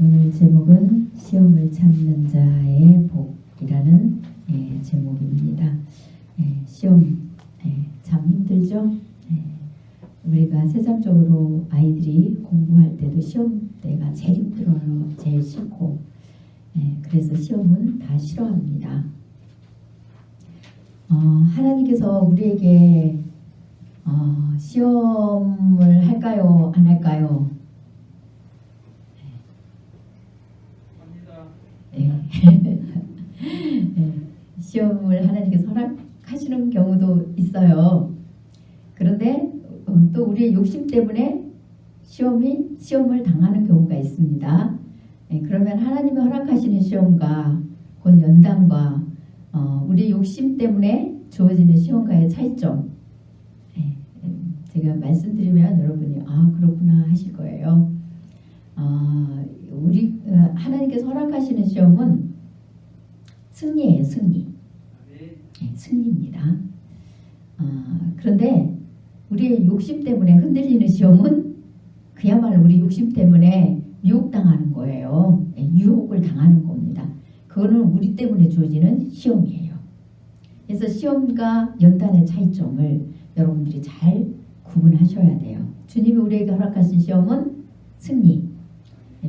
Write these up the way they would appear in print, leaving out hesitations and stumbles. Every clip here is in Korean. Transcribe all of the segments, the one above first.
오늘 제목은 시험을 참는 자의 복이라는 제목입니다. 시험 참 힘들죠? 우리가 세상적으로 아이들이 공부할 때도 시험 때가 제일 힘들어요. 제일 싫고 그래서 시험은 다 싫어합니다. 하나님께서 우리에게 시험을 할까요? 안 할까요? 시험을 하나님께서 허락하시는 경우도 있어요. 그런데 또 우리의 욕심 때문에 시험을 당하는 경우가 있습니다. 그러면 하나님이 허락하시는 시험과 곧 연단과 우리의 욕심 때문에 주어지는 시험과의 차이점, 제가 말씀드리면 여러분이 그렇구나 하실 거예요. 하나님께서 허락하시는 시험은 승리예요. 승리입니다. 그런데 우리의 욕심 때문에 흔들리는 시험은 그야말로 우리 욕심 때문에 유혹당하는 거예요. 유혹을 당하는 겁니다. 그거는 우리 때문에 주어지는 시험이에요. 그래서 시험과 연단의 차이점을 여러분들이 잘 구분하셔야 돼요. 주님이 우리에게 허락하신 시험은 승리,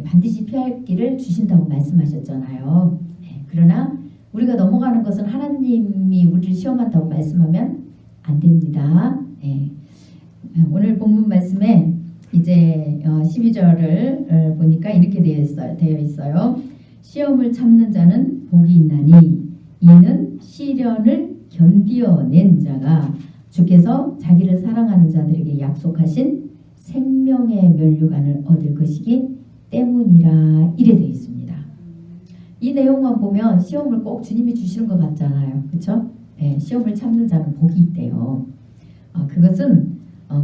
반드시 피할 길을 주신다고 말씀하셨잖아요. 그러나 우리가 넘어가는 것은 하나님이 우리를 시험한다고 말씀하면 안 됩니다. 오늘 본문 말씀에 이제 12절을 보니까 이렇게 되어 있어요. 시험을 참는 자는 복이 있나니 이는 시련을 견디어낸 자가 주께서 자기를 사랑하는 자들에게 약속하신 생명의 면류관을 얻을 것이기 때문이라 이래 되어 있습니다. 이 내용만 보면 시험을 꼭 주님이 주시는 것 같잖아요. 그렇죠? 시험을 참는 자는 복이 있대요. 그것은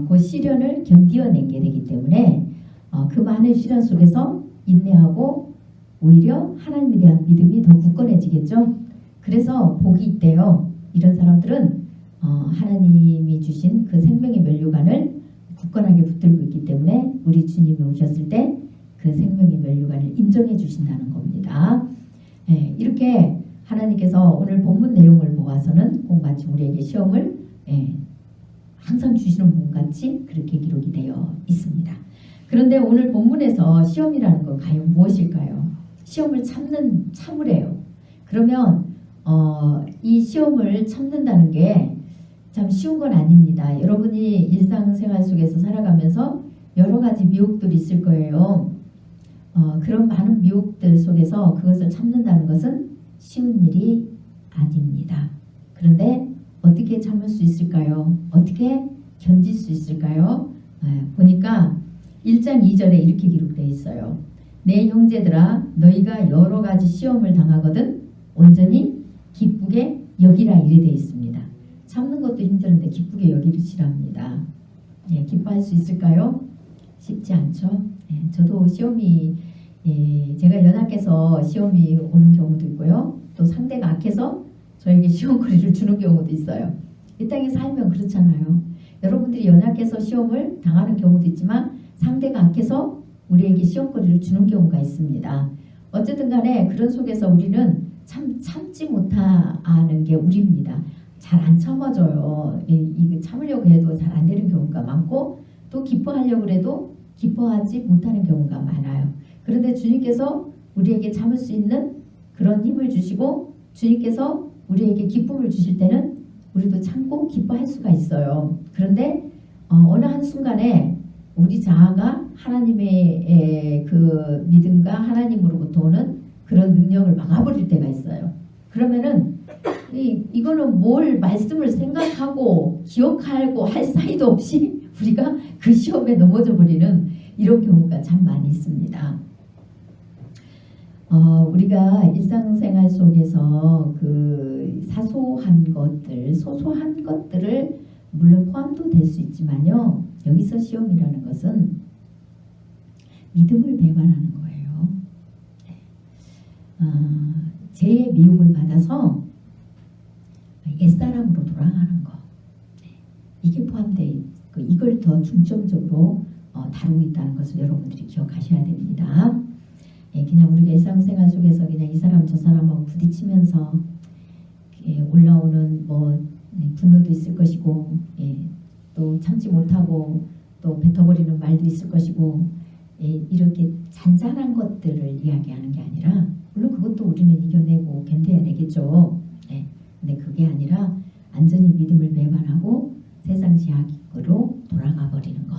그 시련을 견디어내게 되기 때문에 그 많은 시련 속에서 인내하고 오히려 하나님에 대한 믿음이 더 굳건해지겠죠. 그래서 복이 있대요. 이런 사람들은 하나님이 주신 그 생명의 면류관을 굳건하게 붙들고 있기 때문에 우리 주님이 오셨을 때 그 생명의 면류관을 인정해 주신다는 겁니다. 이렇게 하나님께서 오늘 본문 내용을 보아서는 꼭 마치 우리에게 시험을 항상 주시는 분 같이 그렇게 기록이 되어 있습니다. 그런데 오늘 본문에서 시험이라는 건 과연 무엇일까요? 시험을 참으래요. 그러면 이 시험을 참는다는 게 참 쉬운 건 아닙니다. 여러분이 일상생활 속에서 살아가면서 여러 가지 미혹들이 있을 거예요. 그런 많은 미혹들 속에서 그것을 참는다는 것은 쉬운 일이 아닙니다. 그런데 어떻게 참을 수 있을까요? 어떻게 견딜 수 있을까요? 보니까 1장 2절에 이렇게 기록되어 있어요. 내 형제들아 너희가 여러 가지 시험을 당하거든 온전히 기쁘게 여기라 이래 되어 있습니다. 참는 것도 힘드는데 기쁘게 여기시랍니다. 기뻐할 수 있을까요? 쉽지 않죠. 저도 시험이 제가 연약해서 시험이 오는 경우도 있고요. 또 상대가 악해서 저에게 시험거리를 주는 경우도 있어요. 이 땅에 살면 그렇잖아요. 여러분들이 연약해서 시험을 당하는 경우도 있지만 상대가 악해서 우리에게 시험거리를 주는 경우가 있습니다. 어쨌든 간에 그런 속에서 우리는 참지 못하는 게 우리입니다. 잘 안 참아져요. 이거 참으려고 해도 잘 안 되는 경우가 많고 또 기뻐하려고 해도 기뻐하지 못하는 경우가 많아요. 그런데 주님께서 우리에게 참을 수 있는 그런 힘을 주시고 주님께서 우리에게 기쁨을 주실 때는 우리도 참고 기뻐할 수가 있어요. 그런데 어느 한순간에 우리 자아가 하나님의 그 믿음과 하나님으로부터 오는 그런 능력을 막아버릴 때가 있어요. 그러면은 이거는 뭘 말씀을 생각하고 기억하고 할 사이도 없이 우리가 그 시험에 넘어져 버리는 이런 경우가 참 많이 있습니다. 우리가 일상생활 속에서 그 사소한 것들, 소소한 것들을 물론 포함도 될 수 있지만요. 여기서 시험이라는 것은 믿음을 배반하는 거예요. 죄의 미혹을 받아서 옛사람으로 돌아가는 거. 이게 포함되어 있고 이걸 더 중점적으로 다루고 있다는 것을 여러분들이 기억하셔야 됩니다. 그냥 우리가 일상생활 속에서 그냥 이 사람 저 사람하고 부딪히면서 올라오는 뭐 분노도 있을 것이고 또 참지 못하고 또 뱉어버리는 말도 있을 것이고 이렇게 잔잔한 것들을 이야기하는 게 아니라 물론 그것도 우리는 이겨내고 견뎌야 되겠죠. 근데 그게 아니라 완전히 믿음을 배반하고 세상 지향으로 돌아가 버리는 것.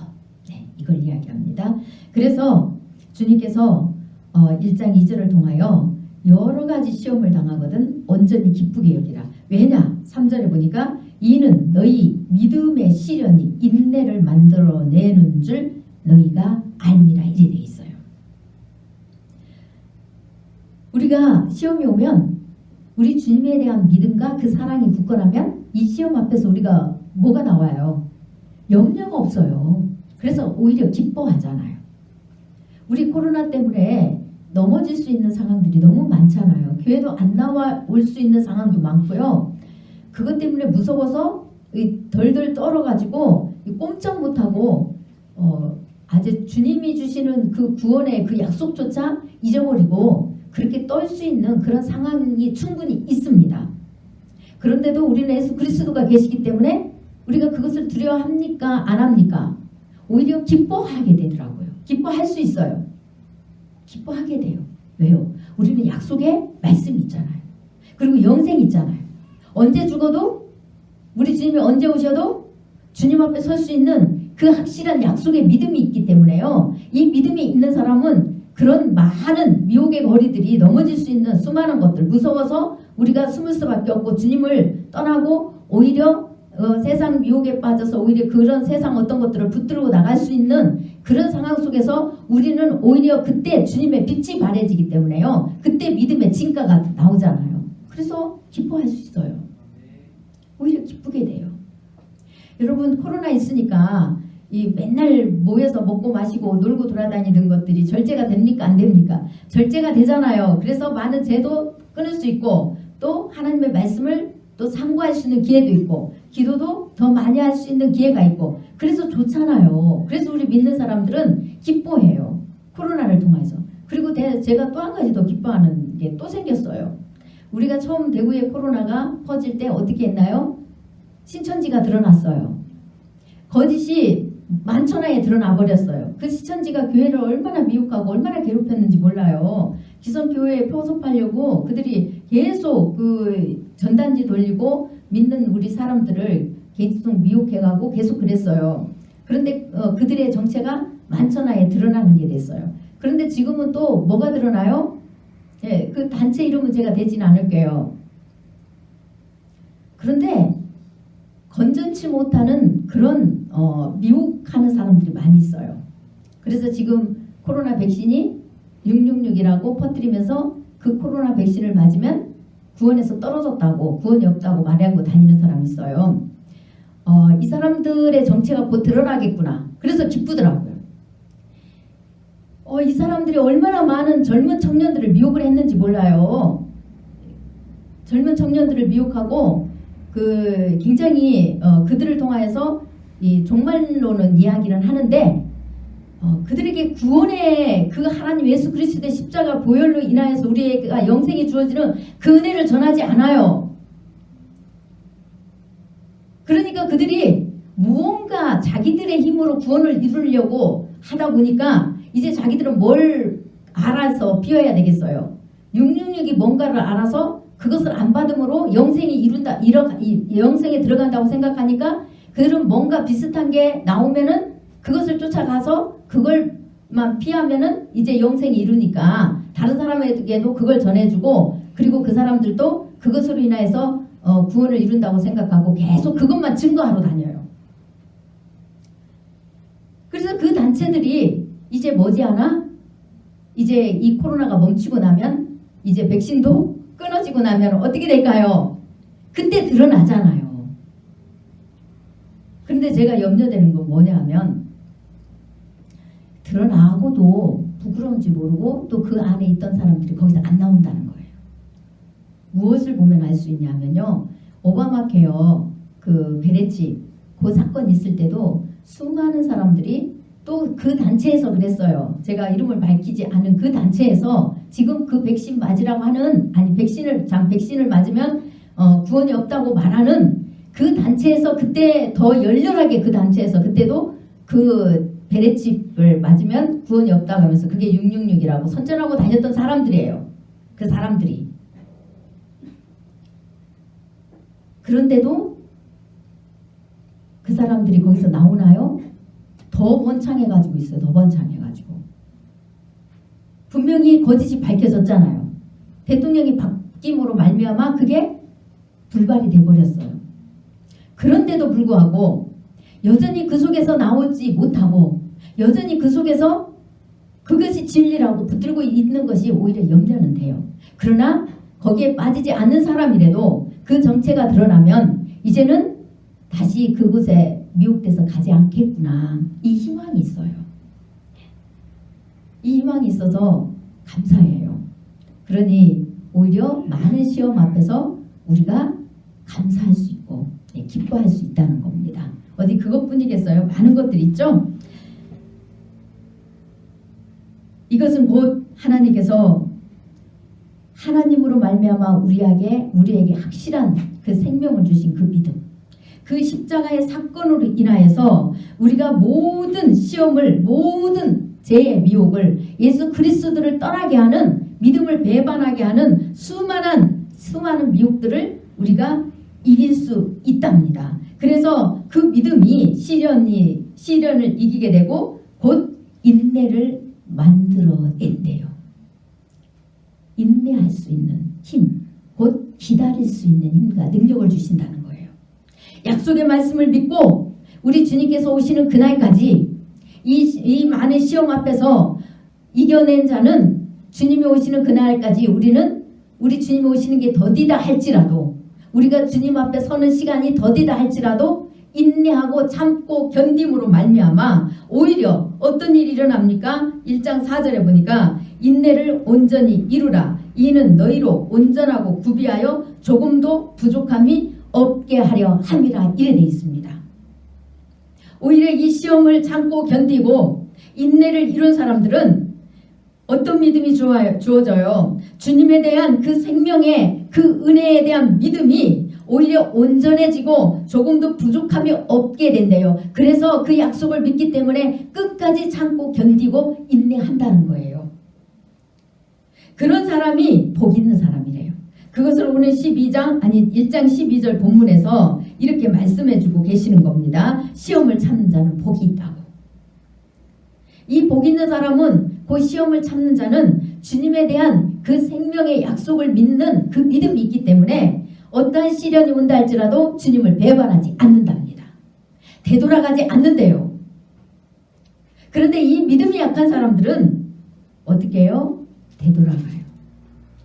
이걸 이야기합니다. 그래서 주님께서 1장 2절을 통하여 여러 가지 시험을 당하거든 온전히 기쁘게 여기라. 왜냐? 3절에 보니까 이는 너희 믿음의 시련이 인내를 만들어내는 줄 너희가 알미라 이래 돼 있어요. 우리가 시험이 오면 우리 주님에 대한 믿음과 그 사랑이 굳건하면 이 시험 앞에서 우리가 뭐가 나와요? 염려가 없어요. 그래서 오히려 기뻐하잖아요. 우리 코로나 때문에 넘어질 수 있는 상황들이 너무 많잖아요. 교회도 안 나와 올 수 있는 상황도 많고요. 그것 때문에 무서워서 덜덜 떨어가지고 꼼짝 못하고 아주 주님이 주시는 그 구원의 그 약속조차 잊어버리고 그렇게 떨 수 있는 그런 상황이 충분히 있습니다. 그런데도 우리는 예수 그리스도가 계시기 때문에 우리가 그것을 두려워합니까? 안 합니까? 오히려 기뻐하게 되더라고요. 기뻐할 수 있어요. 기뻐하게 돼요. 왜요? 우리는 약속의 말씀이 있잖아요. 그리고 영생이 있잖아요. 언제 죽어도 우리 주님이 언제 오셔도 주님 앞에 설 수 있는 그 확실한 약속의 믿음이 있기 때문에요. 이 믿음이 있는 사람은 그런 많은 미혹의 거리들이 넘어질 수 있는 수많은 것들 무서워서 우리가 숨을 수밖에 없고 주님을 떠나고 오히려 세상 미혹에 빠져서 오히려 그런 세상 어떤 것들을 붙들고 나갈 수 있는 그런 상황 속에서 우리는 오히려 그때 주님의 빛이 발해지기 때문에요. 그때 믿음의 진가가 나오잖아요. 그래서 기뻐할 수 있어요. 오히려 기쁘게 돼요. 여러분 코로나 있으니까 이 맨날 모여서 먹고 마시고 놀고 돌아다니는 것들이 절제가 됩니까? 안 됩니까? 절제가 되잖아요. 그래서 많은 죄도 끊을 수 있고 또 하나님의 말씀을 또 상고할 수 있는 기회도 있고 기도도 더 많이 할 수 있는 기회가 있고 그래서 좋잖아요. 그래서 우리 믿는 사람들은 기뻐해요. 코로나를 통해서. 그리고 제가 또 한 가지 더 기뻐하는 게 또 생겼어요. 우리가 처음 대구에 코로나가 퍼질 때 어떻게 했나요? 신천지가 드러났어요. 거짓이 만천하에 드러나 버렸어요. 그 신천지가 교회를 얼마나 미혹하고 얼마나 괴롭혔는지 몰라요. 기성교회에 표섭하려고 그들이 계속 그 전단지 돌리고 믿는 우리 사람들을 계속 미혹해가고 계속 그랬어요. 그런데 그들의 정체가 만천하에 드러나는 게 됐어요. 그런데 지금은 또 뭐가 드러나요? 그 단체 이름은 제가 대지는 않을게요. 그런데 건전치 못하는 그런 미혹하는 사람들이 많이 있어요. 그래서 지금 코로나 백신이 666이라고 퍼뜨리면서 그 코로나 백신을 맞으면 구원에서 떨어졌다고 구원이 없다고 말하고 다니는 사람이 있어요. 이 사람들의 정체가 곧 드러나겠구나. 그래서 기쁘더라고요. 이 사람들이 얼마나 많은 젊은 청년들을 미혹을 했는지 몰라요. 젊은 청년들을 미혹하고 굉장히 그들을 통하여서 이 종말론은 이야기를 하는데 그들에게 구원의 그 하나님 예수 그리스도의 십자가 보혈로 인하여서 우리에게 영생이 주어지는 그 은혜를 전하지 않아요. 그러니까 그들이 무언가 자기들의 힘으로 구원을 이루려고 하다 보니까 이제 자기들은 뭘 알아서 피워야 되겠어요. 666이 뭔가를 알아서 그것을 안 받음으로 영생이 영생에 들어간다고 생각하니까 그들은 뭔가 비슷한 게 나오면은 그것을 쫓아가서 그걸만 피하면은 이제 영생이 이루니까 다른 사람에게도 그걸 전해주고 그리고 그 사람들도 그것으로 인해서 구원을 이룬다고 생각하고 계속 그것만 증거하러 다녀요. 그래서 그 단체들이 이제 머지않아 이제 이 코로나가 멈추고 나면 이제 백신도 끊어지고 나면 어떻게 될까요? 그때 드러나잖아요. 그런데 제가 염려되는 건 뭐냐 하면 드러나고도 부끄러운지 모르고 또 그 안에 있던 사람들이 거기서 안 나온다는 거예요. 무엇을 보면 알 수 있냐면요. 오바마 케어 그 베레치 그 사건 있을 때도 수많은 사람들이 또 그 단체에서 그랬어요. 제가 이름을 밝히지 않은 그 단체에서 지금 그 백신 맞으라고 하는, 아니 백신을 맞으면 구원이 없다고 말하는 그 단체에서 그때 더 열렬하게, 그 단체에서 그때도 그 베레칩을 맞으면 구원이 없다고 하면서 그게 666이라고 선전하고 다녔던 사람들이에요. 그 사람들이. 그런데도 그 사람들이 거기서 나오나요? 더 번창해가지고 있어요. 더 번창해가지고. 분명히 거짓이 밝혀졌잖아요. 대통령이 바뀜으로 말미암아 그게 불발이 돼버렸어요. 그런데도 불구하고 여전히 그 속에서 나오지 못하고 여전히 그 속에서 그것이 진리라고 붙들고 있는 것이 오히려 염려는 돼요. 그러나 거기에 빠지지 않는 사람이라도 그 정체가 드러나면 이제는 다시 그곳에 미혹돼서 가지 않겠구나. 이 희망이 있어요. 이 희망이 있어서 감사해요. 그러니 오히려 많은 시험 앞에서 우리가 감사할 수 있고 기뻐할 수 있다는 겁니다. 어디 그것뿐이겠어요? 많은 것들이 있죠? 이것은 곧 하나님께서 하나님으로 말미암아 우리에게 확실한 그 생명을 주신 그 믿음, 그 십자가의 사건으로 인하여서 우리가 모든 시험을, 모든 죄의 미혹을, 예수 그리스도를 떠나게 하는, 믿음을 배반하게 하는 수많은 미혹들을 우리가 이길 수 있답니다. 그래서 그 믿음이 시련을 이기게 되고 곧 인내를 만들어낸대요. 인내할 수 있는 힘, 곧 기다릴 수 있는 힘과 능력을 주신다는 거예요. 약속의 말씀을 믿고 우리 주님께서 오시는 그날까지 이 많은 시험 앞에서 이겨낸 자는 주님이 오시는 그날까지 우리 주님이 오시는 게 더디다 할지라도, 우리가 주님 앞에 서는 시간이 더디다 할지라도 인내하고 참고 견딤으로 말미암아 오히려 어떤 일이 일어납니까? 1장 4절에 보니까 인내를 온전히 이루라. 이는 너희로 온전하고 구비하여 조금도 부족함이 없게 하려 함이라. 이래 되어 있습니다. 오히려 이 시험을 참고 견디고 인내를 이룬 사람들은 어떤 믿음이 주어져요? 주님에 대한 그 생명의 그 은혜에 대한 믿음이 오히려 온전해지고 조금도 부족함이 없게 된대요. 그래서 그 약속을 믿기 때문에 끝까지 참고 견디고 인내한다는 거예요. 그런 사람이 복 있는 사람이래요. 그것을 오늘 1장 12절 본문에서 이렇게 말씀해주고 계시는 겁니다. 시험을 참는 자는 복이 있다고. 이 복 있는 사람은, 그 시험을 참는 자는 주님에 대한 그 생명의 약속을 믿는 그 믿음이 있기 때문에 어떠한 시련이 온다 할지라도 주님을 배반하지 않는답니다. 되돌아가지 않는데요. 그런데 이 믿음이 약한 사람들은 어떻게 해요? 되돌아가요.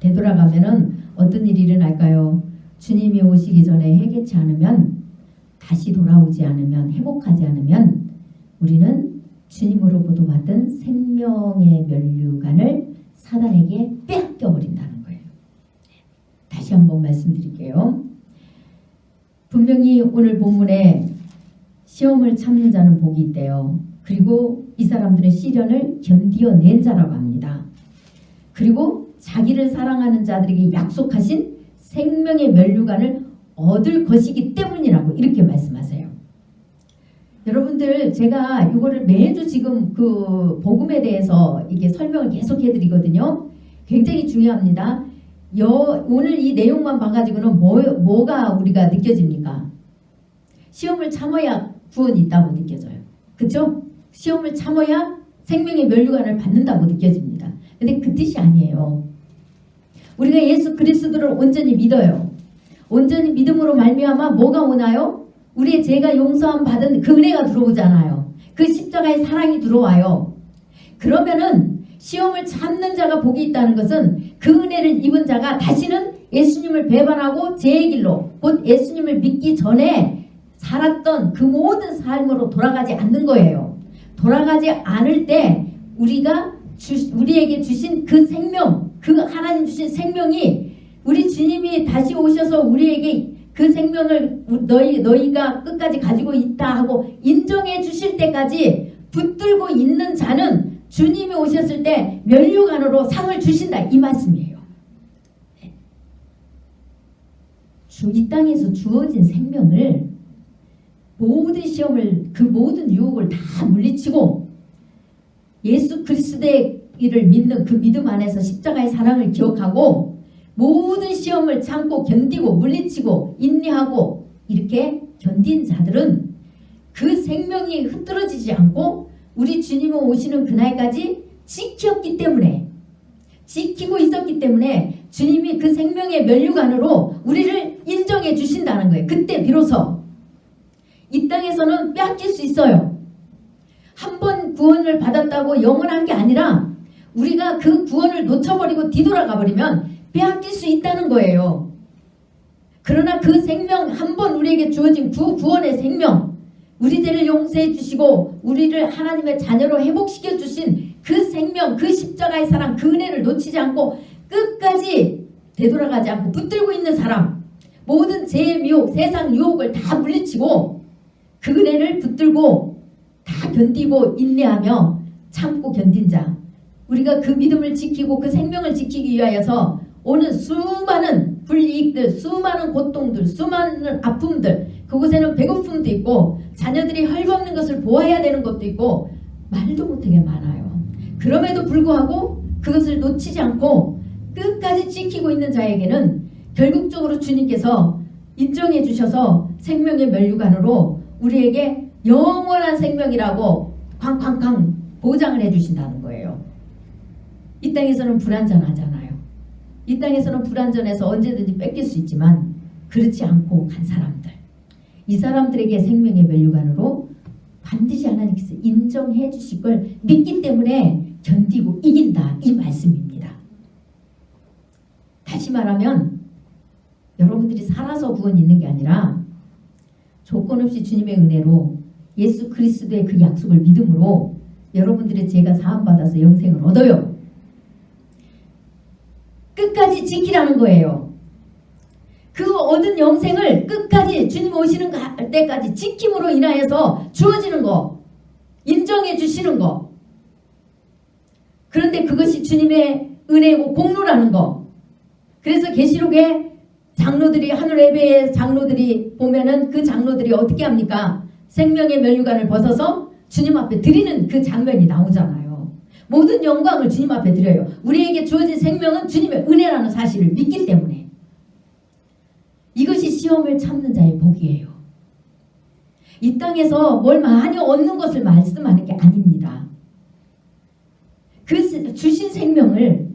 되돌아가면은 어떤 일이 일어날까요? 주님이 오시기 전에 해결치 않으면, 다시 돌아오지 않으면, 회복하지 않으면 우리는 주님으로부터 받은 생명의 면류관을 사단에게 빼앗겨 버린다는 거예요. 다시 한번 말씀드릴게요. 분명히 오늘 본문에 시험을 참는 자는 복이 있대요. 그리고 이 사람들은 시련을 견디어낸 자라고 합니다. 그리고 자기를 사랑하는 자들에게 약속하신 생명의 면류관을 얻을 것이기 때문이라고 이렇게 말씀하세요. 여러분들, 제가 이거를 매주 지금 그 복음에 대해서 이게 설명을 계속 해드리거든요. 굉장히 중요합니다. 오늘 이 내용만 봐가지고는 뭐가 우리가 느껴집니까? 시험을 참아야 구원이 있다고 느껴져요. 그렇죠? 시험을 참아야 생명의 면류관을 받는다고 느껴집니다. 근데 그 뜻이 아니에요. 우리가 예수 그리스도를 온전히 믿어요. 온전히 믿음으로 말미암아 뭐가 오나요? 우리의 죄가 용서함 받은 그 은혜가 들어오잖아요. 그 십자가의 사랑이 들어와요. 그러면은 시험을 참는 자가 복이 있다는 것은 그 은혜를 입은 자가 다시는 예수님을 배반하고 죄의 길로, 곧 예수님을 믿기 전에 살았던 그 모든 삶으로 돌아가지 않는 거예요. 돌아가지 않을 때 우리에게 주신 그 생명, 그 하나님 주신 생명이, 우리 주님이 다시 오셔서 우리에게 그 생명을 너희가 끝까지 가지고 있다 하고 인정해 주실 때까지 붙들고 있는 자는 주님이 오셨을 때 면류관으로 상을 주신다 이 말씀이에요. 이 땅에서 주어진 생명을 모든 시험을 그 모든 유혹을 다 물리치고 예수 그리스도의 일을 믿는 그 믿음 안에서 십자가의 사랑을 기억하고 모든 시험을 참고 견디고 물리치고 인내하고 이렇게 견딘 자들은 그 생명이 흐트러지지 않고 우리 주님이 오시는 그날까지 지켰기 때문에 지키고 있었기 때문에 주님이 그 생명의 면류관으로 우리를 인정해 주신다는 거예요. 그때 비로소 이 땅에서는 빼앗길 수 있어요. 한 번 구원을 받았다고 영원한 게 아니라 우리가 그 구원을 놓쳐버리고 뒤돌아가 버리면 빼앗길 수 있다는 거예요. 그러나 그 생명 한 번 우리에게 주어진 구원의 생명 우리 죄를 용서해 주시고 우리를 하나님의 자녀로 회복시켜 주신 그 생명 그 십자가의 사랑 그 은혜를 놓치지 않고 끝까지 되돌아가지 않고 붙들고 있는 사람 모든 죄의 미혹 세상 유혹을 다 물리치고 그 은혜를 붙들고 다 견디고 인내하며 참고 견딘 자 우리가 그 믿음을 지키고 그 생명을 지키기 위하여서 오는 수많은 불이익들 수많은 고통들 수많은 아픔들 그곳에는 배고픔도 있고 자녀들이 헐벗는 것을 보아야 되는 것도 있고 말도 못하게 많아요. 그럼에도 불구하고 그것을 놓치지 않고 끝까지 지키고 있는 자에게는 결국적으로 주님께서 인정해 주셔서 생명의 면류관으로 우리에게 영원한 생명이라고 쾅쾅쾅 보장을 해 주신다는 거예요. 이 땅에서는 불완전하잖아요. 이 땅에서는 불완전해서 언제든지 뺏길 수 있지만 그렇지 않고 간 사람들 이 사람들에게 생명의 면류관으로 반드시 하나님께서 인정해 주실 걸 믿기 때문에 견디고 이긴다 이 말씀입니다. 다시 말하면 여러분들이 살아서 구원이 있는 게 아니라 조건 없이 주님의 은혜로 예수 그리스도의 그 약속을 믿음으로 여러분들의 죄가 사함받아서 영생을 얻어요. 끝까지 지키라는 거예요. 그 얻은 영생을 끝까지 주님 오시는 때까지 지킴으로 인하여서 주어지는 거 인정해 주시는 거 그런데 그것이 주님의 은혜고 공로라는 거 그래서 계시록에 장로들이 하늘 예배의 장로들이 보면은 그 장로들이 어떻게 합니까? 생명의 면류관을 벗어서 주님 앞에 드리는 그 장면이 나오잖아요. 모든 영광을 주님 앞에 드려요. 우리에게 주어진 생명은 주님의 은혜라는 사실을 믿기 때문에 이것이 시험을 참는 자의 복이에요. 이 땅에서 뭘 많이 얻는 것을 말씀하는 게 아닙니다. 그 주신 생명을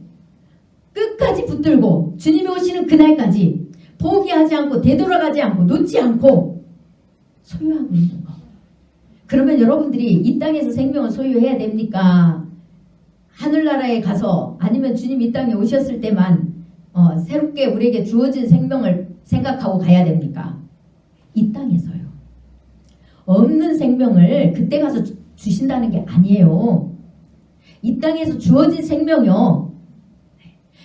끝까지 붙들고 주님이 오시는 그날까지 포기하지 않고 되돌아가지 않고 놓지 않고 소유하고 있는 거. 그러면 여러분들이 이 땅에서 생명을 소유해야 됩니까? 하늘나라에 가서 아니면 주님 이 땅에 오셨을 때만 새롭게 우리에게 주어진 생명을 생각하고 가야 됩니까? 이 땅에서요. 없는 생명을 그때 가서 주신다는 게 아니에요. 이 땅에서 주어진 생명이요.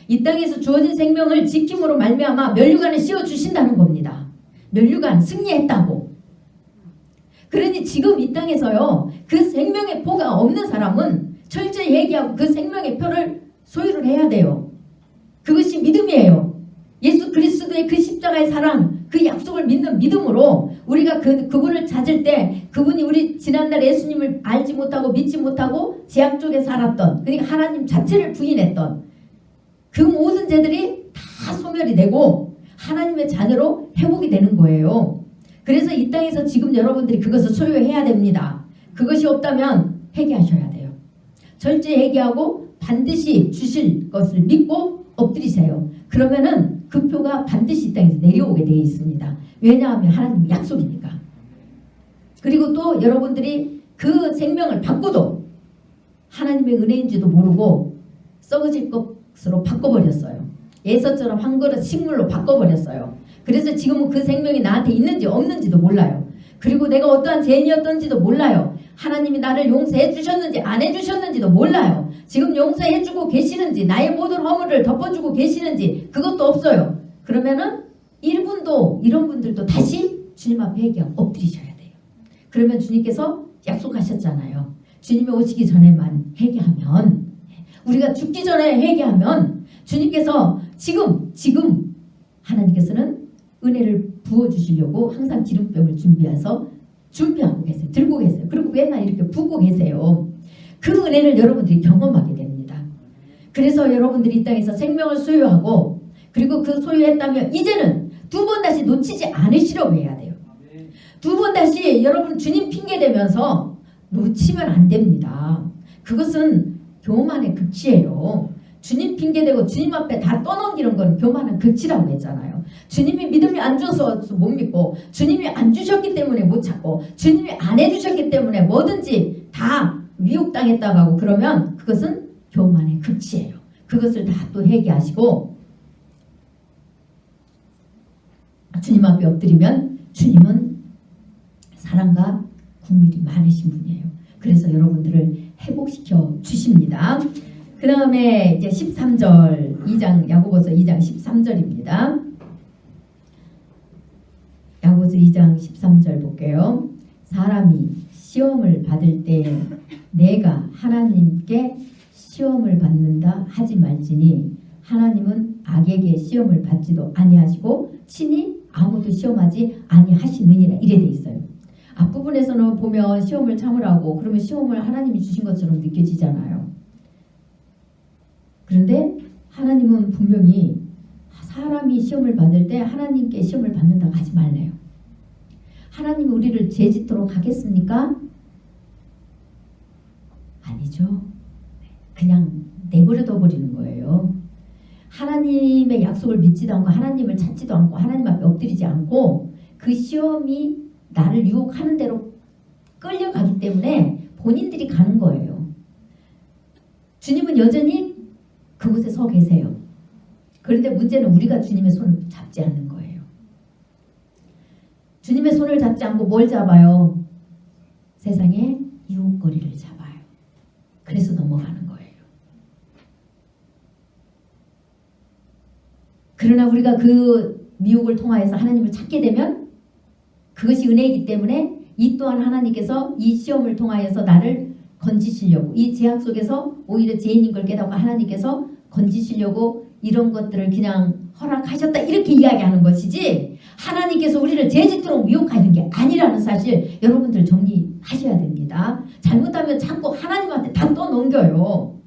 이 땅에서 주어진 생명을 지킴으로 말미암아 면류관을 씌워주신다는 겁니다. 면류관 승리했다고. 그러니 지금 이 땅에서요. 그 생명의 포가 없는 사람은 철저히 얘기하고 그 생명의 표를 소유를 해야 돼요. 그것이 믿음이에요. 예수 그리스도의 그 십자가의 사랑 그 약속을 믿는 믿음으로 우리가 그분을 찾을 때 그분이 우리 지난날 예수님을 알지 못하고 믿지 못하고 죄악 쪽에 살았던 그러니까 하나님 자체를 부인했던 그 모든 죄들이 다 소멸이 되고 하나님의 자녀로 회복이 되는 거예요. 그래서 이 땅에서 지금 여러분들이 그것을 소유해야 됩니다. 그것이 없다면 회개하셔야 돼요. 철저히 회개하고 반드시 주실 것을 믿고 엎드리세요. 그러면은 그 표가 반드시 이 땅에서 내려오게 되어 있습니다. 왜냐하면 하나님 약속이니까. 그리고 또 여러분들이 그 생명을 바꿔도 하나님의 은혜인지도 모르고 썩어질 것으로 바꿔버렸어요. 예서처럼 한 그릇 식물로 바꿔버렸어요. 그래서 지금은 그 생명이 나한테 있는지 없는지도 몰라요. 그리고 내가 어떠한 죄인이었던지도 몰라요. 하나님이 나를 용서해 주셨는지 안 해주셨는지도 몰라요. 지금 용서해 주고 계시는지 나의 모든 허물을 덮어주고 계시는지 그것도 없어요. 그러면은 이런 분들도 다시 주님 앞에 회개하고 엎드리셔야 돼요. 그러면 주님께서 약속하셨잖아요. 주님이 오시기 전에만 회개하면, 우리가 죽기 전에 회개하면 주님께서 지금 하나님께서는 은혜를 부어주시려고 항상 기름병을 준비하고 계세요. 들고 계세요. 그리고 맨날 이렇게 붓고 계세요. 그 은혜를 여러분들이 경험하게 됩니다. 그래서 여러분들이 이 땅에서 생명을 소유하고, 그리고 그 소유했다면 이제는 두 번 다시 놓치지 않으시려고 해야 돼요. 두 번 다시 여러분 주님 핑계 대면서 놓치면 안 됩니다. 그것은 교만의 극치예요. 주님 핑계대고 주님 앞에 다 떠넘기는 건 교만의 극치라고 했잖아요. 주님이 믿음이 안 줘서 못 믿고, 주님이 안 주셨기 때문에 못 찾고, 주님이 안 해주셨기 때문에 뭐든지 다 미혹당했다고 하고, 그러면 그것은 교만의 극치예요. 그것을 다 또 회개하시고 주님 앞에 엎드리면, 주님은 사랑과 국률이 많으신 분이에요. 그래서 여러분들을 회복시켜 주십니다. 그 다음에 이제 13절, 야고보서 2장 13절입니다. 야고보서 2장 13절 볼게요. 사람이 시험을 받을 때 내가 하나님께 시험을 받는다 하지 말지니 하나님은 악에게 시험을 받지도 아니하시고 친히 아무도 시험하지 아니하시느니라, 이래 돼 있어요. 앞부분에서는 보면 시험을 참으라고, 그러면 시험을 하나님이 주신 것처럼 느껴지잖아요. 그런데 하나님은 분명히 사람이 시험을 받을 때 하나님께 시험을 받는다고 하지 말래요. 하나님이 우리를 죄짓도록 하겠습니까? 아니죠. 그냥 내버려둬 버리는 거예요. 하나님의 약속을 믿지도 않고, 하나님을 찾지도 않고, 하나님 앞에 엎드리지 않고, 그 시험이 나를 유혹하는 대로 끌려가기 때문에 본인들이 가는 거예요. 주님은 여전히 그곳에 서 계세요. 그런데 문제는 우리가 주님의 손을 잡지 않는 거예요. 주님의 손을 잡지 않고 뭘 잡아요? 세상의 유혹거리를 잡아요. 그래서 넘어가는 거예요. 그러나 우리가 그 미혹을 통하여서 하나님을 찾게 되면 그것이 은혜이기 때문에 이 또한 하나님께서 이 시험을 통하여서 나를 건지시려고, 이 제약 속에서 오히려 죄인인 걸 깨닫고 하나님께서 건지시려고 이런 것들을 그냥 허락하셨다, 이렇게 이야기하는 것이지, 하나님께서 우리를 죄짓도록 미혹하는 게 아니라는 사실 여러분들 정리하셔야 됩니다. 잘못하면 자꾸 하나님한테 다 떠넘겨요.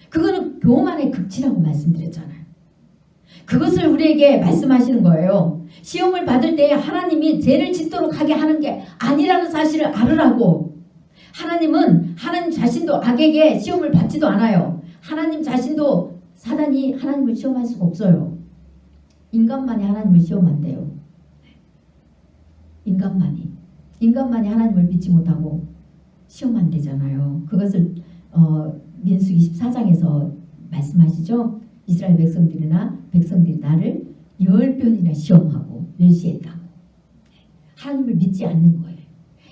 그거는 교만의 극치라고 말씀드렸잖아요. 그것을 우리에게 말씀하시는 거예요. 시험을 받을 때 하나님이 죄를 짓도록 하게 하는 게 아니라는 사실을 알으라고. 하나님은 하나님 자신도 악에게 시험을 받지도 않아요. 하나님 자신도, 사단이 하나님을 시험할 수가 없어요. 인간만이 하나님을 시험한대요. 인간만이 하나님을 믿지 못하고 시험한대잖아요. 그것을 민수기 14장에서 말씀하시죠. 이스라엘 백성들이 나를 10번이나 시험하고 멸시했다고. 하나님을 믿지 않는 거예요.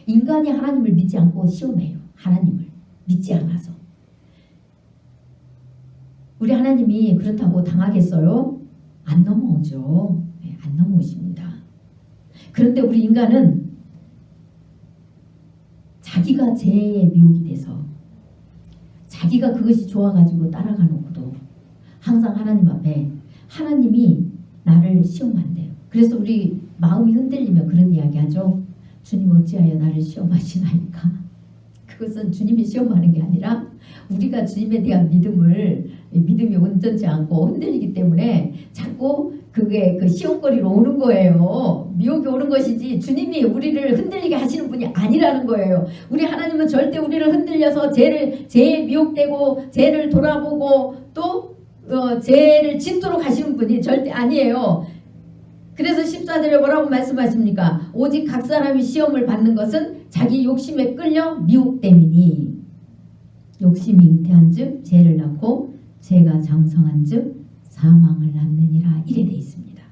인간이 하나님을 믿지 않고 시험해요. 하나님을 믿지 않아서. 우리 하나님이 그렇다고 당하겠어요? 안 넘어오죠. 안 넘어오십니다. 그런데 우리 인간은 자기가 죄의 미혹이 돼서 자기가 그것이 좋아가지고 따라가 놓고도 항상 하나님 앞에 하나님이 나를 시험한대요. 그래서 우리 마음이 흔들리면 그런 이야기 하죠. 주님 어찌하여 나를 시험하시나이까. 그것은 주님이 시험하는 게 아니라 우리가 주님에 대한 믿음이 온전치 않고 흔들리기 때문에 자꾸 그게 그 시험거리로 오는 거예요. 미혹이 오는 것이지 주님이 우리를 흔들리게 하시는 분이 아니라는 거예요. 우리 하나님은 절대 우리를 흔들려서 죄에 미혹되고 죄를 돌아보고 또 죄를 짓도록 하시는 분이 절대 아니에요. 그래서 14절에 뭐라고 말씀하십니까? 오직 각 사람이 시험을 받는 것은 자기 욕심에 끌려 미혹됨이니 욕심이 잉태한 즉 죄를 낳고 죄가 장성한 즉 사망을 낳느니라, 이래 돼 있습니다.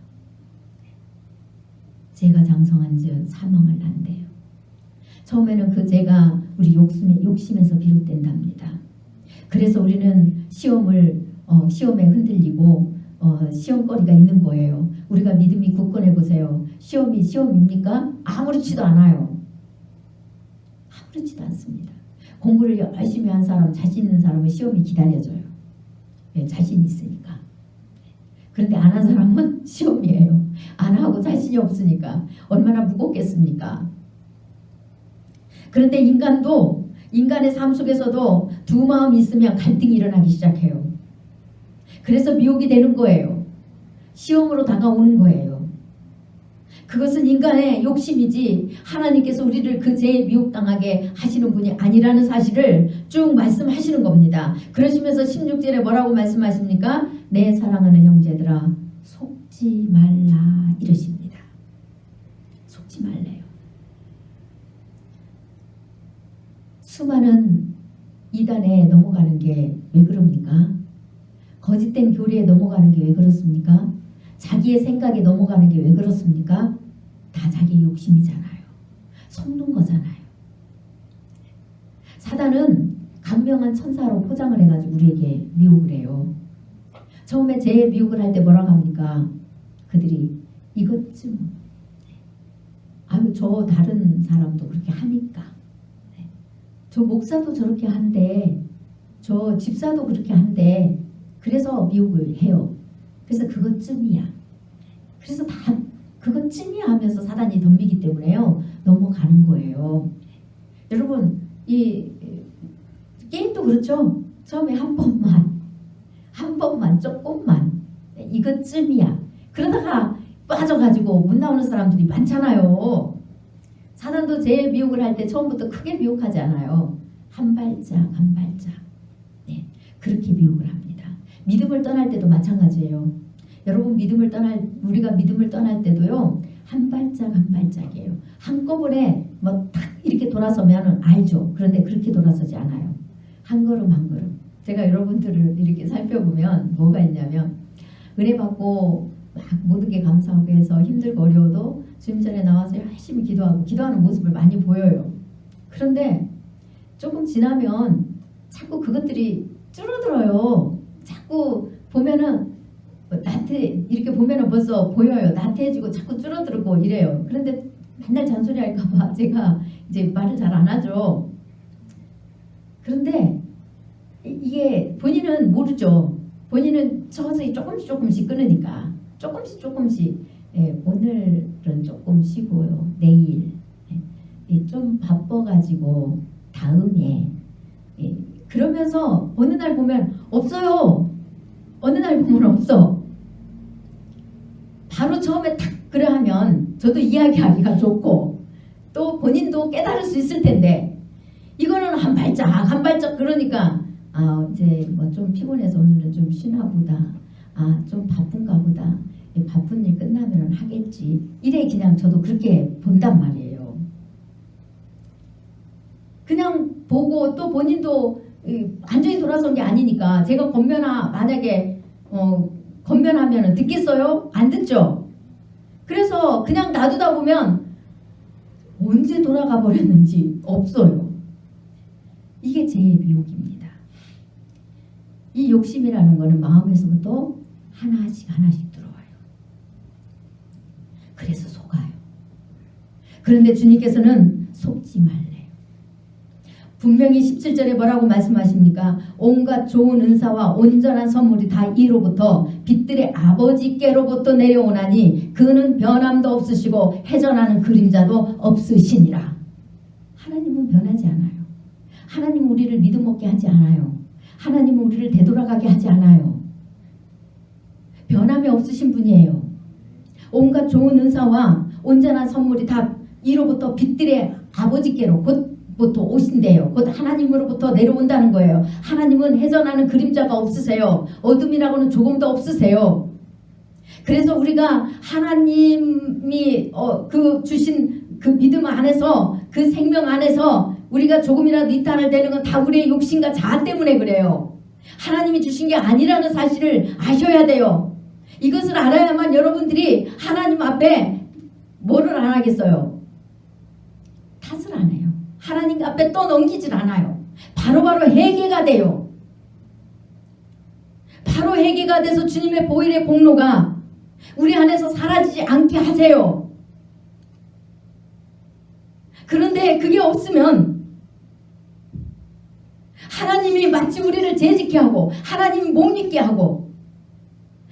죄가 장성한 즉 사망을 낳는데요. 처음에는 그 죄가 우리 욕심에서 비롯된답니다. 그래서 우리는 시험에 흔들리고 시험거리가 있는 거예요. 우리가 믿음이 굳건해 보세요. 시험입니까? 아무렇지도 않아요. 아무렇지도 않습니다. 공부를 열심히 한 사람, 자신 있는 사람은 시험이 기다려져요. 네, 자신이 있으니까. 그런데 안 한 사람은 시험이에요. 안 하고 자신이 없으니까 얼마나 무겁겠습니까? 그런데 인간의 삶 속에서도 두 마음이 있으면 갈등이 일어나기 시작해요. 그래서 미혹이 되는 거예요. 시험으로 다가오는 거예요. 그것은 인간의 욕심이지 하나님께서 우리를 그 죄에 미혹당하게 하시는 분이 아니라는 사실을 쭉 말씀하시는 겁니다. 그러시면서 16절에 뭐라고 말씀하십니까? 내 사랑하는 형제들아 속지 말라 이러십니다. 속지 말래요. 수많은 이단에 넘어가는 게 왜 그럽니까? 거짓된 교리에 넘어가는 게 왜 그렇습니까? 자기의 생각에 넘어가는 게 왜 그렇습니까? 다 자기의 욕심이잖아요. 속는 거잖아요. 사단은 강명한 천사로 포장을 해가지고 우리에게 미혹을 해요. 처음에 제 미혹을 할 때 뭐라고 합니까? 그들이 이것쯤 아유 저 다른 사람도 그렇게 하니까 저 목사도 저렇게 한대 저 집사도 그렇게 한대 그래서 미혹을 해요. 그래서 그것쯤이야. 그래서 다 그것쯤이야 하면서 사단이 덤비기 때문에요. 넘어가는 거예요. 여러분 이 게임도 그렇죠. 처음에 한 번만 조금만 이것쯤이야. 그러다가 빠져가지고 못 나오는 사람들이 많잖아요. 사단도 제 미혹을 할 때 처음부터 크게 미혹하지 않아요. 한 발짝 네, 그렇게 미혹을 합니다. 믿음을 떠날 때도 마찬가지예요. 여러분 우리가 믿음을 떠날 때도요. 한 발짝이에요. 한꺼번에 뭐 탁 이렇게 돌아서면 알죠. 그런데 그렇게 돌아서지 않아요. 한 걸음. 제가 여러분들을 이렇게 살펴보면 뭐가 있냐면 은혜 받고 막 모든 게 감사하고 해서 힘들고 어려워도 주님 전에 나와서 열심히 기도하는 모습을 많이 보여요. 그런데 조금 지나면 자꾸 그것들이 줄어들어요. 자꾸 보면은 이렇게 보면은 벌써 보여요. 나태해지고 자꾸 줄어들고 이래요. 그런데 맨날 잔소리 할까봐 제가 이제 말을 잘 안 하죠. 그런데 이게 본인은 모르죠. 본인은 서서히 조금씩 끊으니까 조금씩 오늘은 조금 쉬고요. 내일 좀 바빠가지고 다음에 그러면서 어느 날 보면 없어요. 어느 날 보면 없어. 바로 처음에 탁 그래 하면 저도 이야기하기가 좋고 또 본인도 깨달을 수 있을 텐데 이거는 한 발짝 그러니까 이제 뭐 좀 피곤해서 오늘은 좀 쉬나 보다. 좀 바쁜가 보다. 바쁜 일 끝나면 하겠지. 이래 그냥 저도 그렇게 본단 말이에요. 그냥 보고 또 본인도 완전히 돌아선 게 아니니까 제가 만약에 건면하면 듣겠어요? 안 듣죠? 그래서 그냥 놔두다 보면 언제 돌아가 버렸는지 없어요. 이게 제 미혹입니다. 이 욕심이라는 거는 마음에서부터 하나씩 들어와요. 그래서 속아요. 그런데 주님께서는 속지 말래요. 분명히 17절에 뭐라고 말씀하십니까? 온갖 좋은 은사와 온전한 선물이 다 이로부터 빛들의 아버지께로부터 내려오나니 그는 변함도 없으시고 해전하는 그림자도 없으시니라. 하나님은 변하지 않아요. 하나님은 우리를 믿음 없게 하지 않아요. 하나님은 우리를 되돌아가게 하지 않아요. 변함이 없으신 분이에요. 온갖 좋은 은사와 온전한 선물이 다 이로부터 빛들의 아버지께로 곧부터 오신대요. 곧 하나님으로부터 내려온다는 거예요. 하나님은 해전하는 그림자가 없으세요. 어둠이라고는 조금도 없으세요. 그래서 우리가 하나님이 그 주신 그 믿음 안에서 그 생명 안에서 우리가 조금이라도 이탈을 되는 건 다 우리의 욕심과 자아 때문에 그래요. 하나님이 주신 게 아니라는 사실을 아셔야 돼요. 이것을 알아야만 여러분들이 하나님 앞에 뭐를 안 하겠어요? 탓을 안 해요. 하나님 앞에 또 넘기질 않아요. 바로바로 회개가 돼요. 바로 회개가 돼서 주님의 보혈의 공로가 우리 안에서 사라지지 않게 하세요. 그런데 그게 없으면 하나님이 마치 우리를 죄짓게 하고 하나님이 못 믿게 하고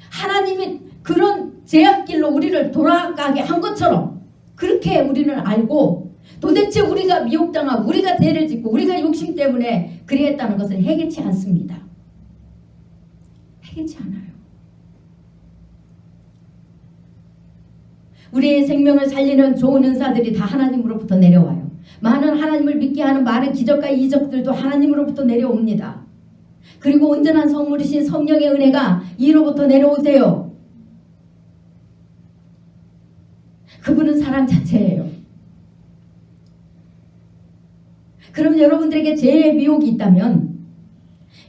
하나님이 그런 죄악길로 우리를 돌아가게 한 것처럼 그렇게 우리는 알고 도대체 우리가 미혹당하고 우리가 죄를 짓고 우리가 욕심 때문에 그리했다는 것을 해결치 않습니다. 해결치 않아요. 우리의 생명을 살리는 좋은 은사들이 다 하나님으로부터 내려와요. 많은 하나님을 믿게 하는 많은 기적과 이적들도 하나님으로부터 내려옵니다. 그리고 온전한 성물이신 성령의 은혜가 이로부터 내려오세요. 그분은 사랑 자체예요. 그럼 여러분들에게 죄의 미혹이 있다면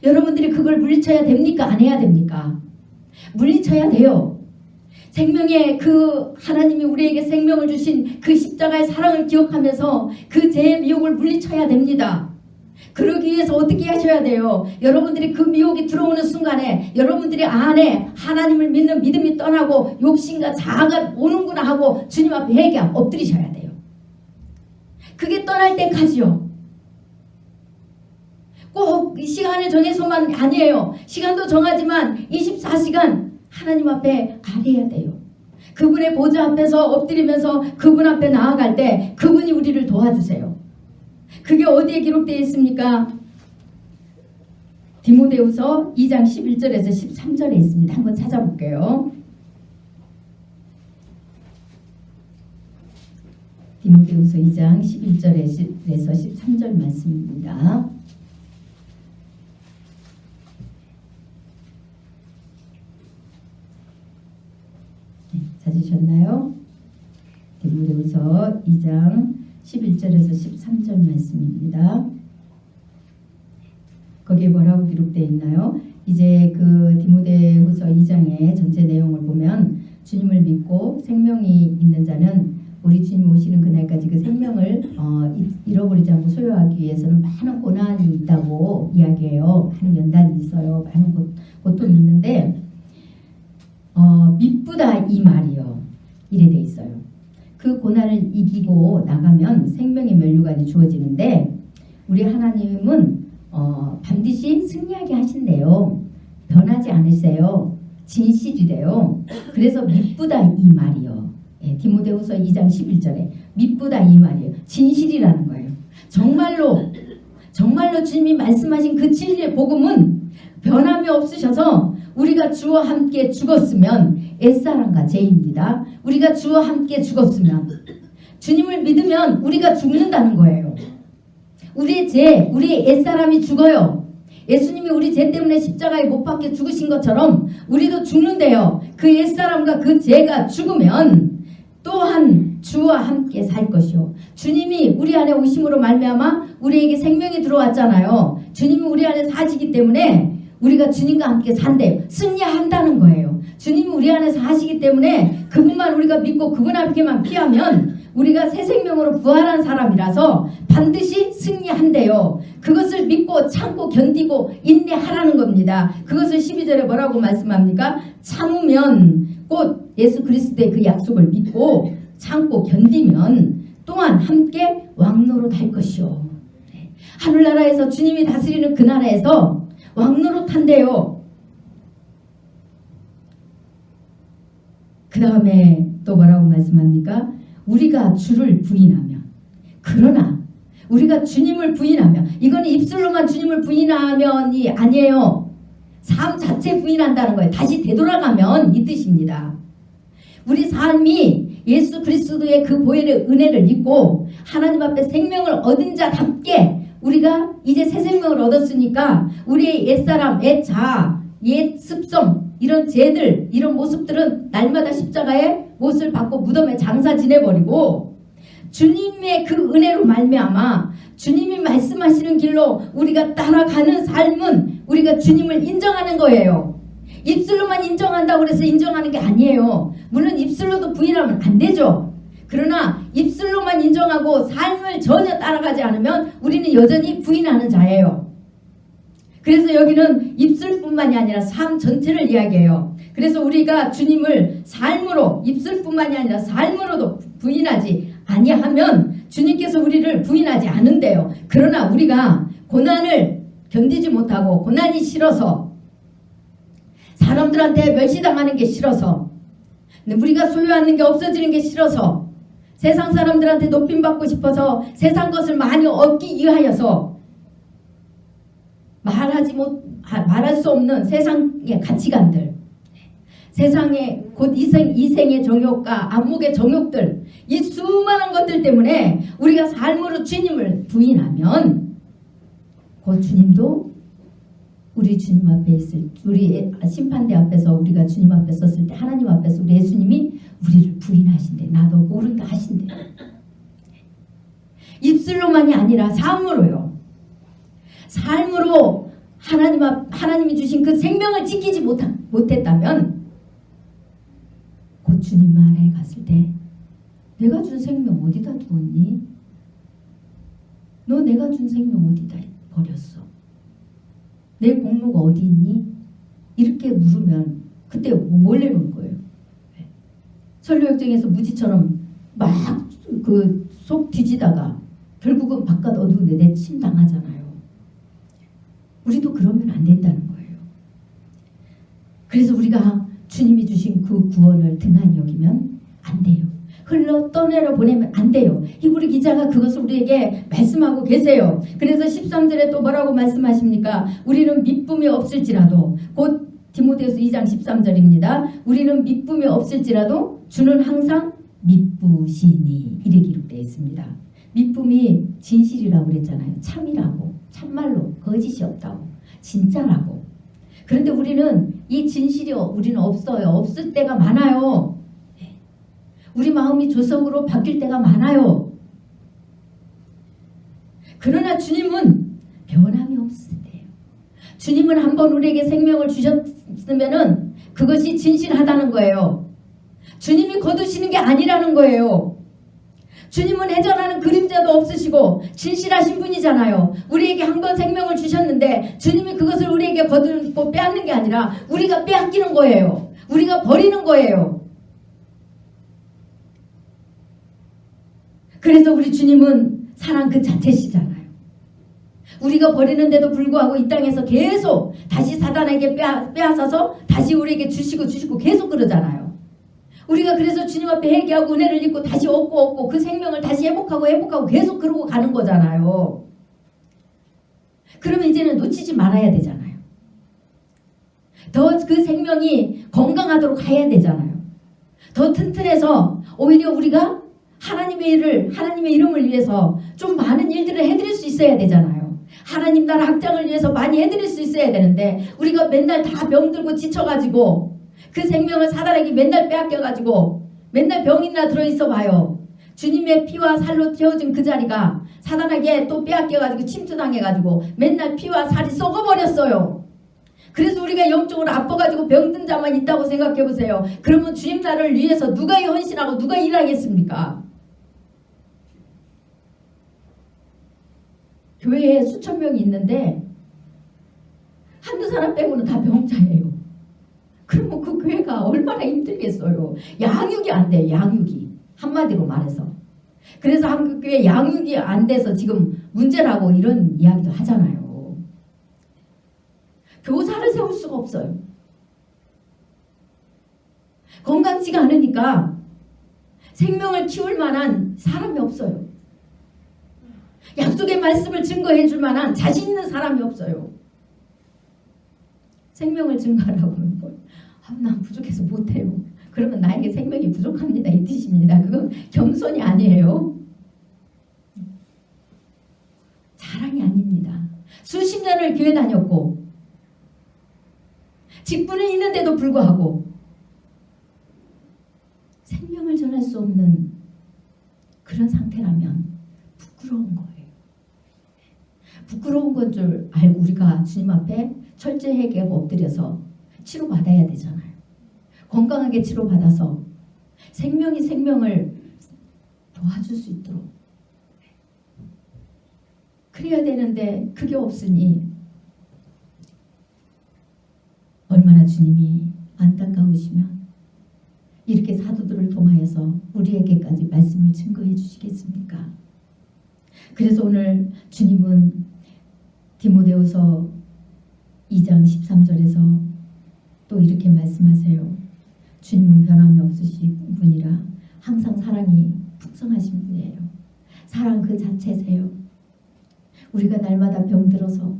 여러분들이 그걸 물리쳐야 됩니까? 안 해야 됩니까? 물리쳐야 돼요. 생명의 그 하나님이 우리에게 생명을 주신 그 십자가의 사랑을 기억하면서 그 죄의 미혹을 물리쳐야 됩니다. 그러기 위해서 어떻게 하셔야 돼요? 여러분들이 그 미혹이 들어오는 순간에 여러분들이 안에 하나님을 믿는 믿음이 떠나고 욕심과 자아가 오는구나 하고 주님 앞에 회개하고 엎드리셔야 돼요. 그게 떠날 때까지요. 꼭 시간을 정해서만 아니에요. 시간도 정하지만 24시간 하나님 앞에 아뢰야 돼요. 그분의 보좌 앞에서 엎드리면서 그분 앞에 나아갈 때 그분이 우리를 도와주세요. 그게 어디에 기록되어 있습니까? 디모데후서 2장 11절에서 13절에 있습니다. 한번 찾아볼게요. 디모데후서 2장 11절에서 13절 말씀입니다. 찾으셨나요? 디모데후서 2장 11절에서 13절 말씀입니다. 거기에 뭐라고 기록되어 있나요? 이제 그 디모데후서 2장의 전체 내용을 보면 주님을 믿고 생명이 있는 자는 우리 주님 오시는 그날까지 그 생명을 잃어버리지 않고 소유하기 위해서는 많은 고난이 있다고 이야기해요. 많은 연단이 있어요. 많은 고통이 있는데 미쁘다 이 말이요. 이래 돼 있어요. 그 고난을 이기고 나가면 생명의 면류관이 주어지는데 우리 하나님은 반드시 승리하게 하신대요. 변하지 않으세요. 진실이래요. 그래서 미쁘다 이 말이요. 예, 디모데후서 2장 11절에 미쁘다 이 말이에요. 진실이라는 거예요. 정말로 주님이 말씀하신 그 진리의 복음은 변함이 없으셔서 우리가 주와 함께 죽었으면 옛사람과 죄입니다. 우리가 주와 함께 죽었으면 주님을 믿으면 우리가 죽는다는 거예요. 우리의 죄, 우리의 옛사람이 죽어요. 예수님이 우리 죄 때문에 십자가에 못 박혀 죽으신 것처럼 우리도 죽는데요. 그 옛사람과 그 죄가 죽으면 또한 주와 함께 살 것이요. 주님이 우리 안에 오심으로 말미암아 우리에게 생명이 들어왔잖아요. 주님이 우리 안에 사시기 때문에 우리가 주님과 함께 산대요. 승리한다는 거예요. 주님이 우리 안에 사시기 때문에 그분만 우리가 믿고 그분 앞에만 피하면 우리가 새 생명으로 부활한 사람이라서 반드시 승리한대요. 그것을 믿고 참고 견디고 인내하라는 겁니다. 그것을 12절에 뭐라고 말씀합니까? 참으면 곧 예수 그리스도의 그 약속을 믿고 참고 견디면 또한 함께 왕노로 갈 것이요. 하늘나라에서 주님이 다스리는 그 나라에서 왕노로 탄대요. 그 다음에 또 뭐라고 말씀합니까? 우리가 주를 부인하면, 그러나 우리가 주님을 부인하면, 이건 입술로만 주님을 부인하면이 아니에요. 삶 자체 부인한다는 거예요. 다시 되돌아가면 이 뜻입니다. 우리 삶이 예수 그리스도의 그 보혈의 은혜를 입고 하나님 앞에 생명을 얻은 자답게 우리가 이제 새 생명을 얻었으니까 우리의 옛사람, 옛자아, 옛습성 이런 죄들, 이런 모습들은 날마다 십자가에 못을 받고 무덤에 장사 지내버리고 주님의 그 은혜로 말미암아 주님이 말씀하시는 길로 우리가 따라가는 삶은 우리가 주님을 인정하는 거예요. 입술로만 인정한다고 해서 인정하는 게 아니에요. 물론 입술로도 부인하면 안 되죠. 그러나 입술로만 인정하고 삶을 전혀 따라가지 않으면 우리는 여전히 부인하는 자예요. 그래서 여기는 입술뿐만이 아니라 삶 전체를 이야기해요. 그래서 우리가 주님을 삶으로, 입술뿐만이 아니라 삶으로도 부인하지 아니하면 주님께서 우리를 부인하지 않은대요. 그러나 우리가 고난을 견디지 못하고 고난이 싫어서 사람들한테 멸시당하는 게 싫어서 우리가 소유하는 게 없어지는 게 싫어서 세상 사람들한테 높임받고 싶어서 세상 것을 많이 얻기 위하여서 말할 수 없는 세상의 가치관들, 세상의 곧 이생의 정욕과 안목의 정욕들, 이 수많은 것들 때문에 우리가 삶으로 주님을 부인하면 곧 주님도 우리 주님 앞에 우리 심판대 앞에서 우리가 주님 앞에 섰을 때 하나님 앞에서 우리 예수님이 우리를 부인하신대. 나도 모른다 하신대. 입술로만이 아니라 삶으로요. 삶으로 하나님이 주신 그 생명을 지키지 못했다면 곧 주님 말에 갔을 때 내가 준 생명 어디다 두었니? 너 내가 준 생명 어디다 버렸어? 내 공로가 어디 있니? 이렇게 물으면 그때 뭘 내놓은 거예요? 설교역정에서 무지처럼 막 그 속 뒤지다가 결국은 바깥 어두운데 내침 당하잖아요. 우리도 그러면 안 된다는 거예요. 그래서 우리가 주님이 주신 그 구원을 등한히 여기면 안 돼요. 흘러 떠내려 보내면 안 돼요. 히브리 기자가 그것을 우리에게 말씀하고 계세요. 그래서 13절에 또 뭐라고 말씀하십니까? 우리는 미쁨이 없을지라도, 곧 디모데후서 2장 13절입니다. 우리는 미쁨이 없을지라도 주는 항상 미쁘시니, 이렇게 기록되어 있습니다. 미쁨이 진실이라고 그랬잖아요. 참이라고, 참말로, 거짓이 없다고, 진짜라고. 그런데 우리는 이 진실이 우리는 없어요. 없을 때가 많아요. 우리 마음이 조석으로 바뀔 때가 많아요. 그러나 주님은 변함이 없으세요. 주님은 한번 우리에게 생명을 주셨으면은 그것이 진실하다는 거예요. 주님이 거두시는 게 아니라는 거예요. 주님은 해전하는 그림자도 없으시고 진실하신 분이잖아요. 우리에게 한 번 생명을 주셨는데 주님이 그것을 우리에게 거두고 빼앗는 게 아니라 우리가 빼앗기는 거예요. 우리가 버리는 거예요. 그래서 우리 주님은 사랑 그 자체시잖아요. 우리가 버리는데도 불구하고 이 땅에서 계속 다시 사단에게 빼앗아서 다시 우리에게 주시고 계속 그러잖아요. 우리가 그래서 주님 앞에 회개하고 은혜를 입고 다시 얻고 그 생명을 다시 회복하고 계속 그러고 가는 거잖아요. 그러면 이제는 놓치지 말아야 되잖아요. 더 그 생명이 건강하도록 해야 되잖아요. 더 튼튼해서 오히려 우리가 하나님의 이름을 위해서 좀 많은 일들을 해드릴 수 있어야 되잖아요. 하나님 나라 확장을 위해서 많이 해드릴 수 있어야 되는데 우리가 맨날 다 병들고 지쳐가지고 그 생명을 사단에게 맨날 빼앗겨가지고 맨날 병이나 들어있어 봐요. 주님의 피와 살로 채워진 그 자리가 사단에게 또 빼앗겨가지고 침투당해가지고 맨날 피와 살이 썩어버렸어요. 그래서 우리가 영적으로 아파가지고 병든 자만 있다고 생각해보세요. 그러면 주님 나라를 위해서 누가 헌신하고 누가 일하겠습니까? 교회에 수천 명이 있는데 한두 사람 빼고는 다 병자예요. 그러면 그 교회가 얼마나 힘들겠어요. 양육이 안 돼요. 양육이. 한마디로 말해서. 그래서 한국 교회 양육이 안 돼서 지금 문제라고 이런 이야기도 하잖아요. 교사를 세울 수가 없어요. 건강치가 않으니까 생명을 키울 만한 사람이 없어요. 약속의 말씀을 증거해 줄 만한 자신 있는 사람이 없어요. 생명을 증거하라고 하면 뭐, 난 부족해서 못해요. 그러면 나에게 생명이 부족합니다. 이 뜻입니다. 그건 겸손이 아니에요. 자랑이 아닙니다. 수십 년을 교회 다녔고 직분은 있는데도 불구하고 생명을 전할 수 없는 그런 상태라면 부끄러운 거예요. 부끄러운 건 줄 알고 우리가 주님 앞에 철저히 회개하고 엎드려서 치료받아야 되잖아요. 건강하게 치료받아서 생명이 생명을 도와줄 수 있도록 그래야 되는데 그게 없으니 얼마나 주님이 안타까우시면 이렇게 사도들을 통하여서 우리에게까지 말씀을 증거해 주시겠습니까? 그래서 오늘 주님은 디모데후서 2장 13절에서 또 이렇게 말씀하세요. 주님은 변함이 없으신 분이라 항상 사랑이 풍성하신 분이에요. 사랑 그 자체세요. 우리가 날마다 병들어서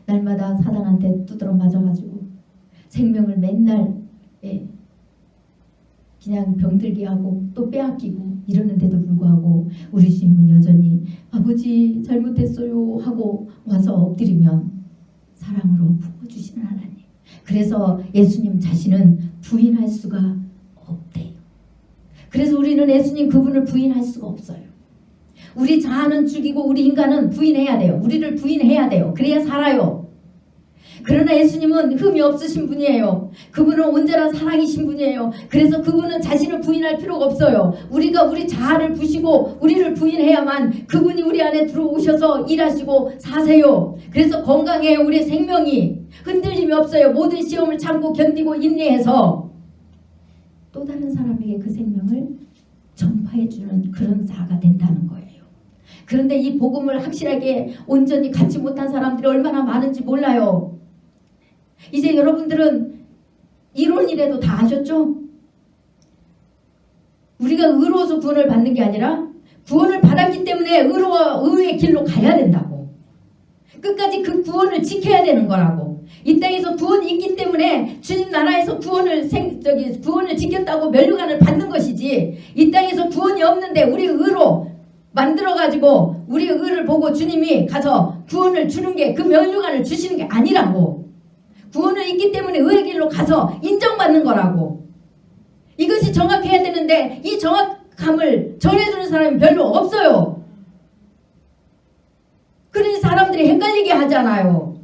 날마다 사단한테 두드러 맞아가지고 생명을 맨날 그냥 병들게 하고 또 빼앗기고 이러는데도 불구하고 우리 주님은 여전히 아버지 잘못했어요 하고 와서 엎드리면 사랑으로 품어주시는 하나님. 그래서 예수님 자신은 부인할 수가 없대요. 그래서 우리는 예수님 그분을 부인할 수가 없어요. 우리 자아는 죽이고 우리 인간은 부인해야 돼요. 우리를 부인해야 돼요. 그래야 살아요. 그러나 예수님은 흠이 없으신 분이에요. 그분은 온전한 사랑이신 분이에요. 그래서 그분은 자신을 부인할 필요가 없어요. 우리가 우리 자아를 부시고 우리를 부인해야만 그분이 우리 안에 들어오셔서 일하시고 사세요. 그래서 건강해요. 우리 생명이 흔들림이 없어요. 모든 시험을 참고 견디고 인내해서 또 다른 사람에게 그 생명을 전파해주는 그런 자가 된다는 거예요. 그런데 이 복음을 확실하게 온전히 갖지 못한 사람들이 얼마나 많은지 몰라요. 이제 여러분들은 이론이라도 다 아셨죠? 우리가 의로워서 구원을 받는 게 아니라 구원을 받았기 때문에 의의 길로 가야 된다고. 끝까지 그 구원을 지켜야 되는 거라고. 이 땅에서 구원이 있기 때문에 주님 나라에서 구원을 지켰다고 면류관을 받는 것이지, 이 땅에서 구원이 없는데 우리 의로 만들어가지고 우리 의를 보고 주님이 가서 구원을 주는 게 그 면류관을 주시는 게 아니라고. 구원을 있기 때문에 의의 길로 가서 인정받는 거라고. 이것이 정확해야 되는데 이 정확함을 전해주는 사람이 별로 없어요. 그러니 사람들이 헷갈리게 하잖아요.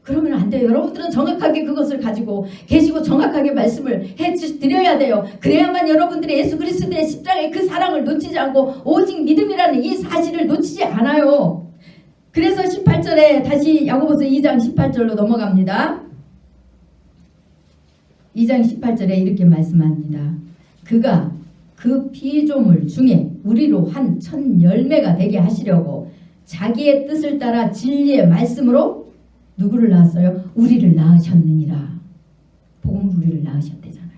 그러면 안 돼요. 여러분들은 정확하게 그것을 가지고 계시고 정확하게 말씀을 해드려야 돼요. 그래야만 여러분들이 예수 그리스도의 십자가의 그 사랑을 놓치지 않고 오직 믿음이라는 이 사실을 놓치지 않아요. 그래서 18절에 다시 야고보서 2장 18절로 넘어갑니다. 2장 18절에 이렇게 말씀합니다. 그가 그 피조물 중에 우리로 한 첫 열매가 되게 하시려고 자기의 뜻을 따라 진리의 말씀으로 누구를 낳았어요? 우리를 낳으셨느니라. 복음으로 우리를 낳으셨대잖아요.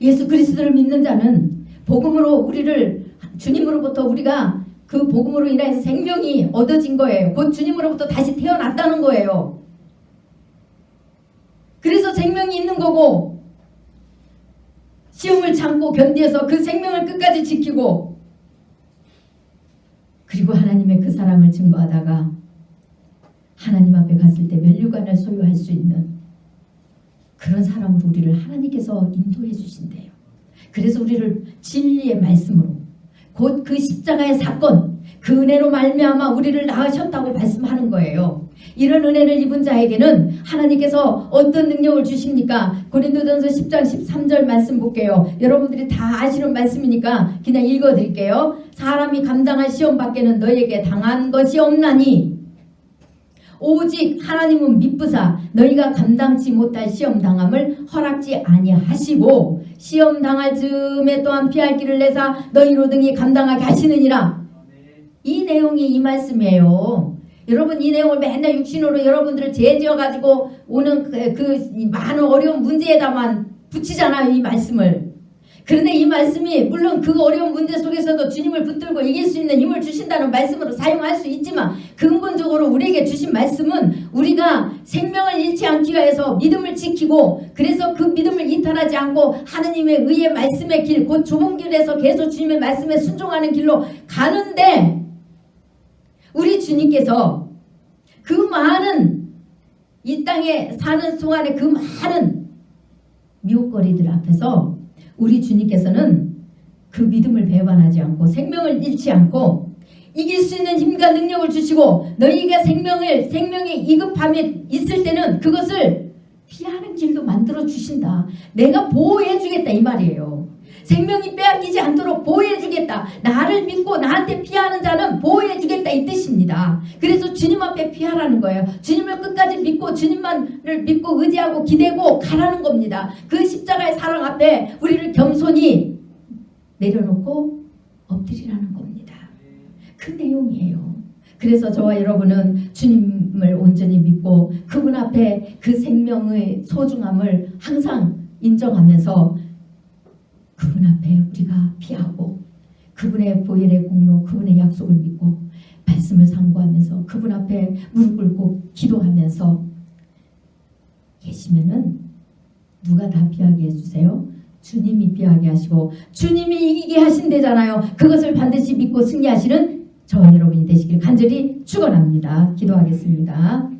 예수 그리스도를 믿는 자는 복음으로 우리를, 주님으로부터 우리가 그 복음으로 인해서 생명이 얻어진 거예요. 곧 주님으로부터 다시 태어났다는 거예요. 그래서 생명이 있는 거고, 시험을 참고 견디어서 그 생명을 끝까지 지키고, 그리고 하나님의 그 사랑을 증거하다가 하나님 앞에 갔을 때 면류관을 소유할 수 있는 그런 사람으로 우리를 하나님께서 인도해 주신대요. 그래서 우리를 진리의 말씀으로, 곧 그 십자가의 사건, 그 은혜로 말미암아 우리를 낳으셨다고 말씀하는 거예요. 이런 은혜를 입은 자에게는 하나님께서 어떤 능력을 주십니까? 고린도전서 10장 13절 말씀 볼게요. 여러분들이 다 아시는 말씀이니까 그냥 읽어드릴게요. 사람이 감당할 시험 밖에는 너희에게 당한 것이 없나니 오직 하나님은 미쁘사 너희가 감당치 못할 시험 당함을 허락지 아니하시고 시험 당할 즈음에 또한 피할 길을 내사 너희로 등이 감당하게 하시느니라. 이 내용이 이 말씀이에요. 여러분, 이 내용을 맨날 육신으로 여러분들을 제지어 가지고 오는 그 많은 어려운 문제에다만 붙이잖아요, 이 말씀을. 그런데 이 말씀이 물론 그 어려운 문제 속에서도 주님을 붙들고 이길 수 있는 힘을 주신다는 말씀으로 사용할 수 있지만, 근본적으로 우리에게 주신 말씀은 우리가 생명을 잃지 않기 위해서 믿음을 지키고, 그래서 그 믿음을 이탈하지 않고 하느님의 의의 말씀의 길, 곧 좁은 길에서 계속 주님의 말씀에 순종하는 길로 가는데, 우리 주님께서 그 많은 이 땅에 사는 동안에 그 많은 미혹거리들 앞에서 우리 주님께서는 그 믿음을 배반하지 않고 생명을 잃지 않고 이길 수 있는 힘과 능력을 주시고, 너희가 생명의 이급함이 있을 때는 그것을 피하는 길도 만들어 주신다. 내가 보호해 주겠다, 이 말이에요. 생명이 빼앗기지 않도록 보호해 주겠다. 나를 믿고 나한테 피하는 자는 보호해 주겠다, 이 뜻입니다. 그래서 주님 앞에 피하라는 거예요. 주님을 끝까지 믿고 주님만을 믿고 의지하고 기대고 가라는 겁니다. 그 십자가의 사랑 앞에 우리를 겸손히 내려놓고 엎드리라는 겁니다. 그 내용이에요. 그래서 저와 여러분은 주님을 온전히 믿고 그분 앞에 그 생명의 소중함을 항상 인정하면서 그분 앞에 우리가 피하고 그분의 보혈의 공로, 그분의 약속을 믿고 말씀을 상고하면서 그분 앞에 무릎 꿇고 기도하면서 계시면은 누가 다 피하게 해주세요? 주님이 피하게 하시고 주님이 이기게 하신대잖아요. 그것을 반드시 믿고 승리하시는 저와 여러분이 되시길 간절히 축원합니다. 기도하겠습니다.